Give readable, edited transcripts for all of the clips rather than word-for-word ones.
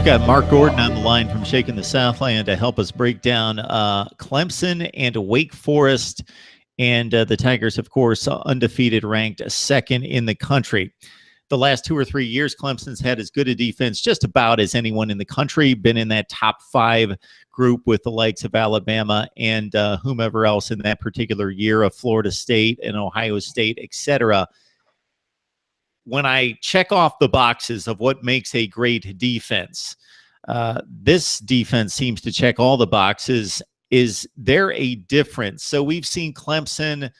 We've got Mark Gordon on the line from Shaking the Southland to help us break down Clemson and Wake Forest. And the Tigers, of course, undefeated, ranked second in the country. The last 2 or 3 years, Clemson's had as good a defense just about as anyone in the country, been in that top 5 group with the likes of Alabama and whomever else in that particular year of Florida State and Ohio State, etc. When I check off the boxes of what makes a great defense, this defense seems to check all the boxes. Is there a difference? So we've seen Clemson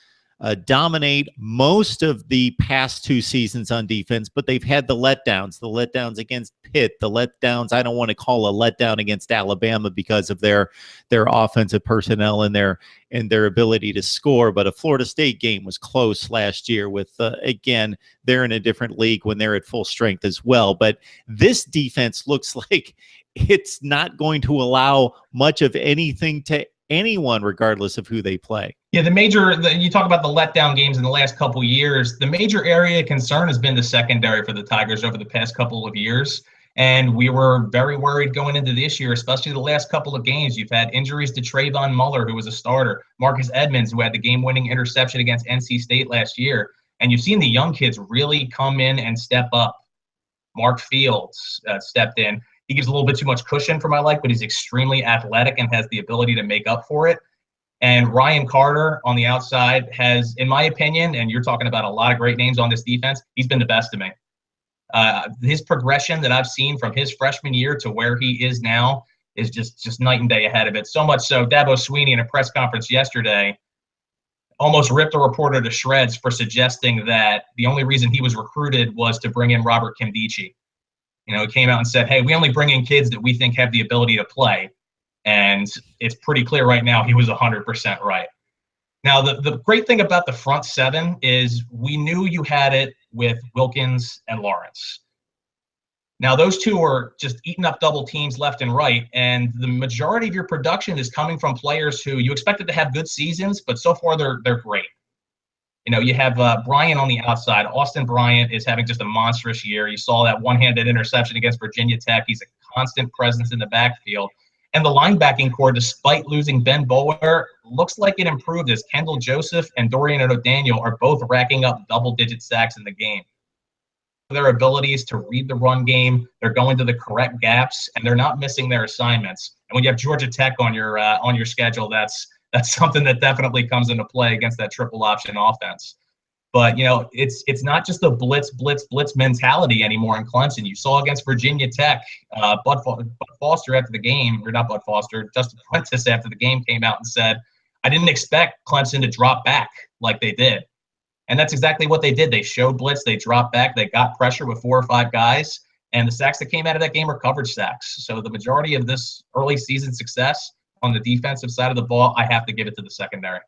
dominate most of the past 2 seasons on defense, but they've had the letdowns against Pitt, the letdowns. I don't want to call a letdown against Alabama because of their offensive personnel and their ability to score. But a Florida State game was close last year with, again, they're in a different league when they're at full strength as well. But this defense looks like it's not going to allow much of anything to anyone, regardless of who they play. Yeah, you talk about the letdown games in the last couple of years. The major area of concern has been the secondary for the Tigers over the past couple of years. And we were very worried going into this year, especially the last couple of games. You've had injuries to Trayvon Muller, who was a starter, Marcus Edmonds, who had the game-winning interception against NC State last year. And you've seen the young kids really come in and step up. Mark Fields stepped in. He gives a little bit too much cushion for my life, but he's extremely athletic and has the ability to make up for it. And Ryan Carter on the outside has, in my opinion, and you're talking about a lot of great names on this defense, he's been the best to me. His progression that I've seen from his freshman year to where he is now is just night and day ahead of it. So much so, Dabo Swinney in a press conference yesterday almost ripped a reporter to shreds for suggesting that the only reason he was recruited was to bring in Robert Kimdichie. You know, he came out and said, hey, we only bring in kids that we think have the ability to play. And it's pretty clear right now he was 100% right. Now, the great thing about the front 7 is we knew you had it with Wilkins and Lawrence. Now, those two are just eating up double teams left and right, and the majority of your production is coming from players who you expected to have good seasons, but so far they're great. You know, you have Bryant on the outside. Austin Bryant is having just a monstrous year. You saw that one-handed interception against Virginia Tech. He's a constant presence in the backfield. And the linebacking core, despite losing Ben Boulware, looks like it improved as Kendall Joseph and Dorian O'Daniel are both racking up double-digit sacks in the game. Their abilities to read the run game, they're going to the correct gaps, and they're not missing their assignments. And when you have Georgia Tech on your schedule, that's something that definitely comes into play against that triple option offense. But, you know, it's not just a blitz mentality anymore in Clemson. You saw against Virginia Tech, Bud Foster after the game, or not Bud Foster, Justin Prentice after the game came out and said, I didn't expect Clemson to drop back like they did. And that's exactly what they did. They showed blitz, they dropped back, they got pressure with 4 or 5 guys, and the sacks that came out of that game were coverage sacks. So the majority of this early season success on the defensive side of the ball, I have to give it to the secondary.